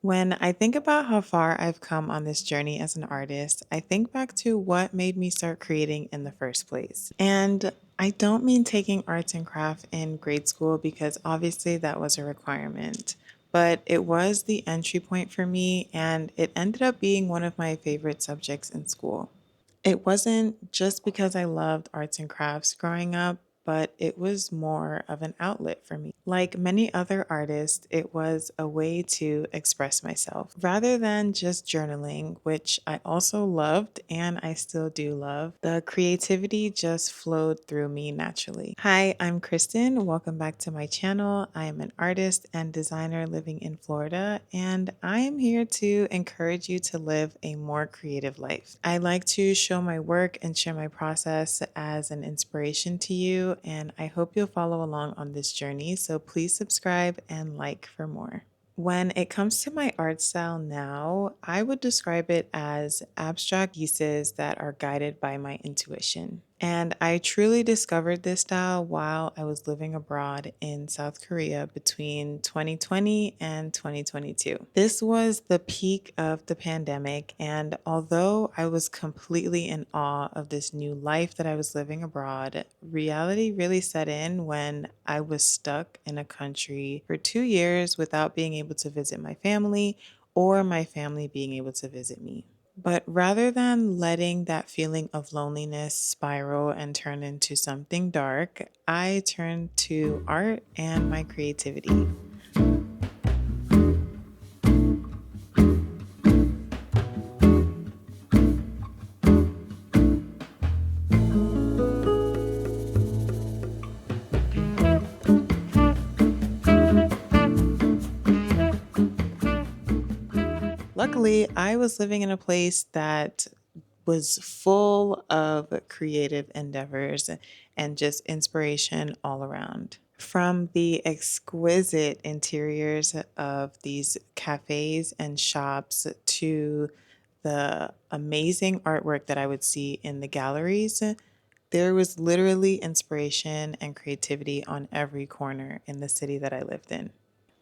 When I think about how far I've come on this journey as an artist, I think back to what made me start creating in the first place. And I don't mean taking arts and craft in grade school because obviously that was a requirement, but it was the entry point for me, and it ended up being one of my favorite subjects in school. It wasn't just because I loved arts and crafts growing up, but it was more of an outlet for me. Like many other artists, it was a way to express myself rather than just journaling, which I also loved and I still do love. The creativity just flowed through me naturally. Hi, I'm Kristen. Welcome back to my channel. I am an artist and designer living in Florida, and I am here to encourage you to live a more creative life. I like to show my work and share my process as an inspiration to you, and I hope you'll follow along on this journey. So please subscribe and like for more. When it comes to my art style now, I would describe it as abstract pieces that are guided by my intuition. And I truly discovered this style while I was living abroad in South Korea between 2020 and 2022. This was the peak of the pandemic, and although I was completely in awe of this new life that I was living abroad, reality really set in when I was stuck in a country for 2 years without being able to visit my family or my family being able to visit me. But rather than letting that feeling of loneliness spiral and turn into something dark, I turned to art and my creativity. Luckily, I was living in a place that was full of creative endeavors and just inspiration all around. From the exquisite interiors of these cafes and shops to the amazing artwork that I would see in the galleries, there was literally inspiration and creativity on every corner in the city that I lived in.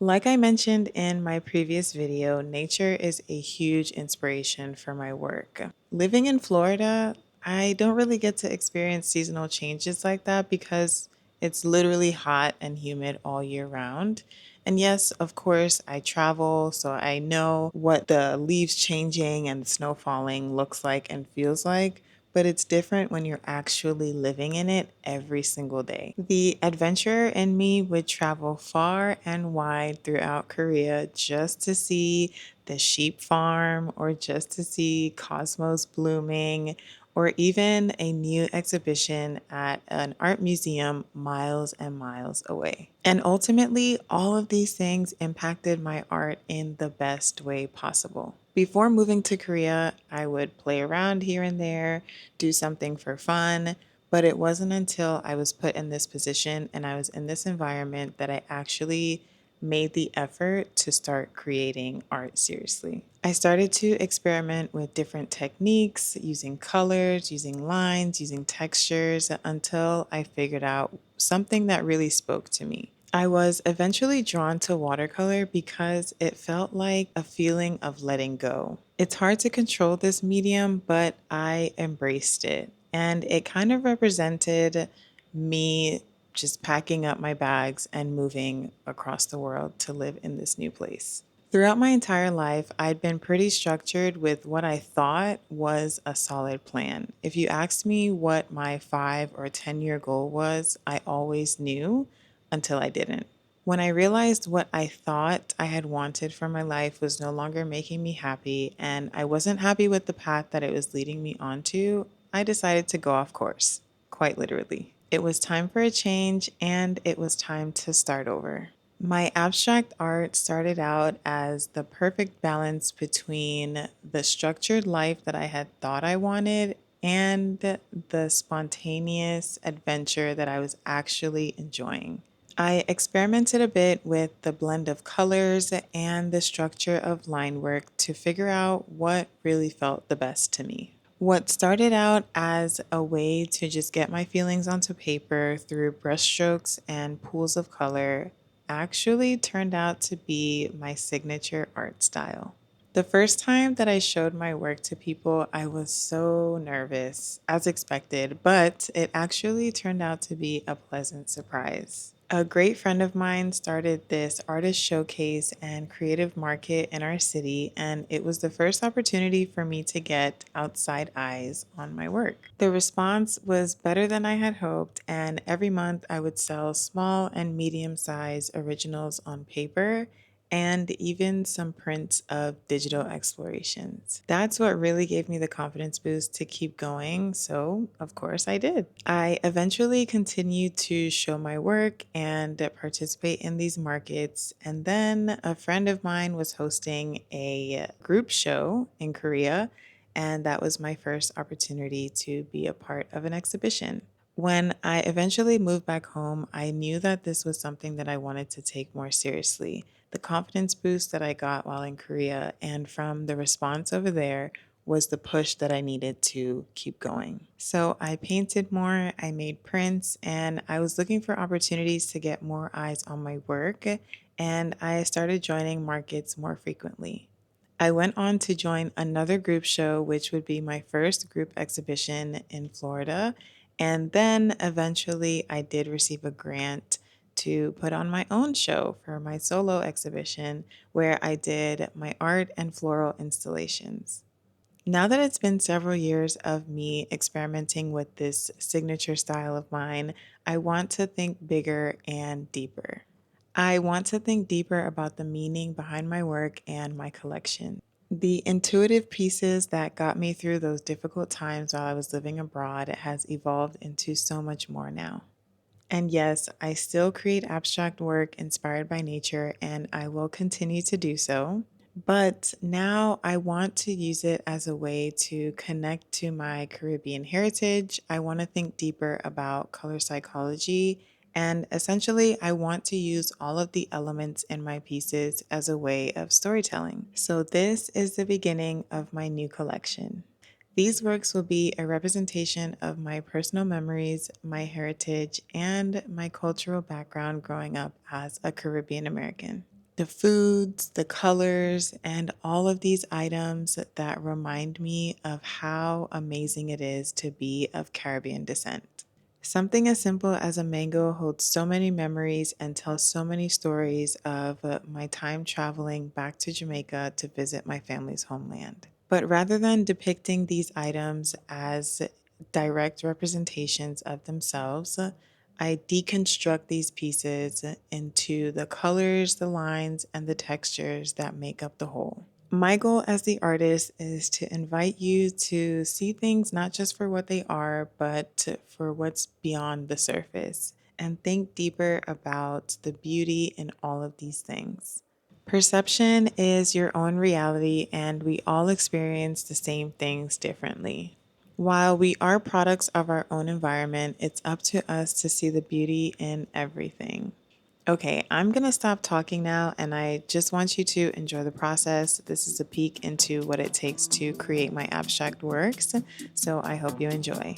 Like I mentioned in my previous video, nature is a huge inspiration for my work. Living in Florida, I don't really get to experience seasonal changes like that because it's literally hot and humid all year round. And yes, of course, I travel, so I know what the leaves changing and the snow falling looks like and feels like, but it's different when you're actually living in it every single day. The adventurer in me would travel far and wide throughout Korea just to see the sheep farm or just to see cosmos blooming or even a new exhibition at an art museum miles and miles away. And ultimately, all of these things impacted my art in the best way possible. Before moving to Korea, I would play around here and there, do something for fun, but it wasn't until I was put in this position and I was in this environment that I actually made the effort to start creating art seriously. I started to experiment with different techniques, using colors, using lines, using textures, until I figured out something that really spoke to me. I was eventually drawn to watercolor because it felt like a feeling of letting go. It's hard to control this medium, but I embraced it. And it kind of represented me just packing up my bags and moving across the world to live in this new place. Throughout my entire life, I'd been pretty structured with what I thought was a solid plan. If you asked me what my 5 or 10 year goal was, I always knew until I didn't. When I realized what I thought I had wanted for my life was no longer making me happy, and I wasn't happy with the path that it was leading me onto, I decided to go off course, quite literally. It was time for a change, and it was time to start over. My abstract art started out as the perfect balance between the structured life that I had thought I wanted and the spontaneous adventure that I was actually enjoying. I experimented a bit with the blend of colors and the structure of line work to figure out what really felt the best to me. What started out as a way to just get my feelings onto paper through brushstrokes and pools of color actually turned out to be my signature art style. The first time that I showed my work to people, I was so nervous, as expected, but it actually turned out to be a pleasant surprise. A great friend of mine started this artist showcase and creative market in our city, and it was the first opportunity for me to get outside eyes on my work. The response was better than I had hoped, and every month I would sell small and medium sized originals on paper and even some prints of digital explorations. That's what really gave me the confidence boost to keep going. So, of course, I did. I eventually continued to show my work and participate in these markets. And then a friend of mine was hosting a group show in Korea. And that was my first opportunity to be a part of an exhibition. When I eventually moved back home, I knew that this was something that I wanted to take more seriously. The confidence boost that I got while in Korea and from the response over there was the push that I needed to keep going. So I painted more, I made prints, and I was looking for opportunities to get more eyes on my work, and I started joining markets more frequently. I went on to join another group show, which would be my first group exhibition in Florida. And then eventually I did receive a grant to put on my own show for my solo exhibition, where I did my art and floral installations. Now that it's been several years of me experimenting with this signature style of mine, I want to think bigger and deeper. I want to think deeper about the meaning behind my work and my collection. The intuitive pieces that got me through those difficult times while I was living abroad has evolved into so much more now. And yes, I still create abstract work inspired by nature, and I will continue to do so. But now I want to use it as a way to connect to my Caribbean heritage. I want to think deeper about color psychology. And essentially, I want to use all of the elements in my pieces as a way of storytelling. So, this is the beginning of my new collection. These works will be a representation of my personal memories, my heritage, and my cultural background growing up as a Caribbean American. The foods, the colors, and all of these items that remind me of how amazing it is to be of Caribbean descent. Something as simple as a mango holds so many memories and tells so many stories of my time traveling back to Jamaica to visit my family's homeland. But rather than depicting these items as direct representations of themselves, I deconstruct these pieces into the colors, the lines, and the textures that make up the whole. My goal as the artist is to invite you to see things not just for what they are, but for what's beyond the surface, and think deeper about the beauty in all of these things. Perception is your own reality, and we all experience the same things differently. While we are products of our own environment, it's up to us to see the beauty in everything. Okay, I'm going to stop talking now, and I just want you to enjoy the process. This is a peek into what it takes to create my abstract works, so I hope you enjoy.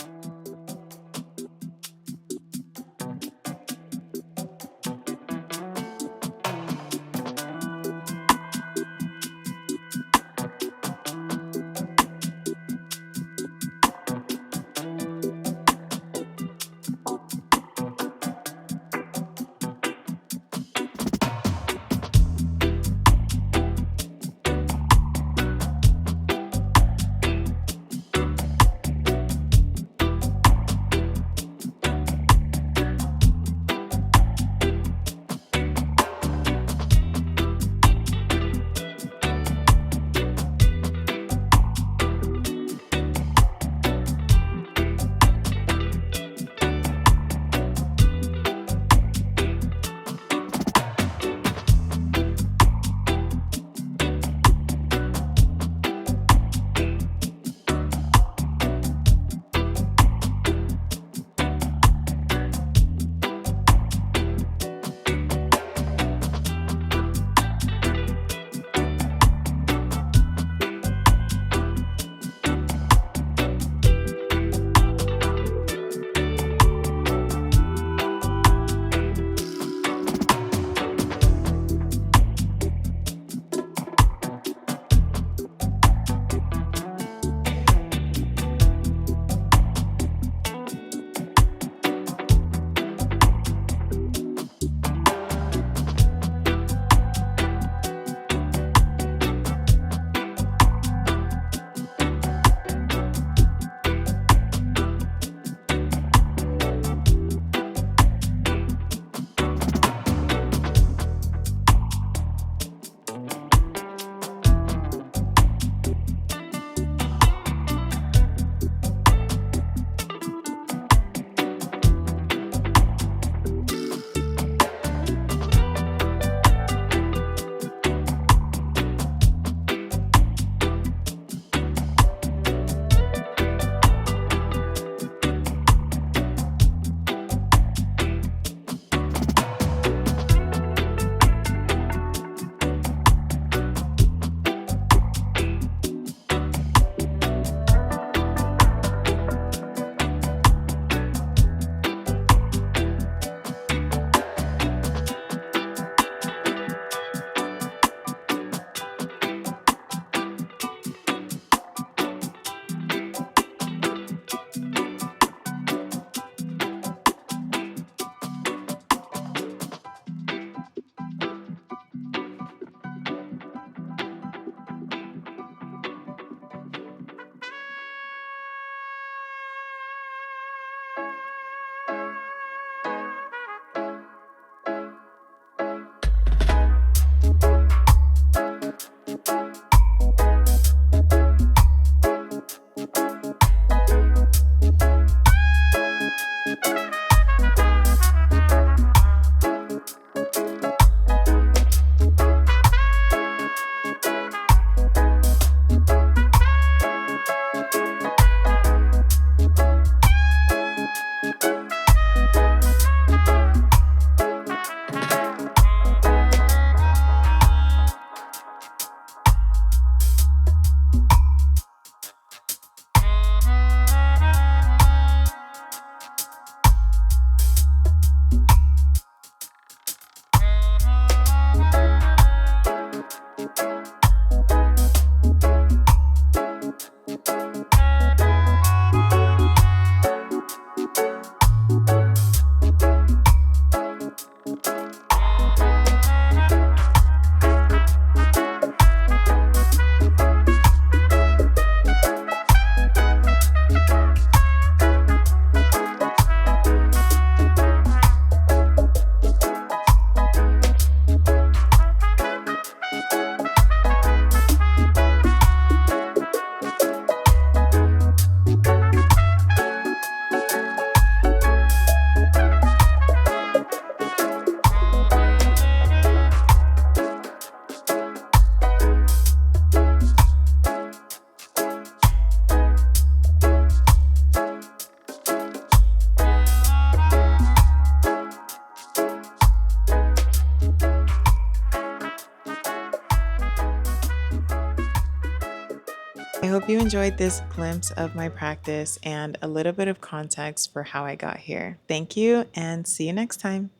I hope you enjoyed this glimpse of my practice and a little bit of context for how I got here. Thank you and see you next time.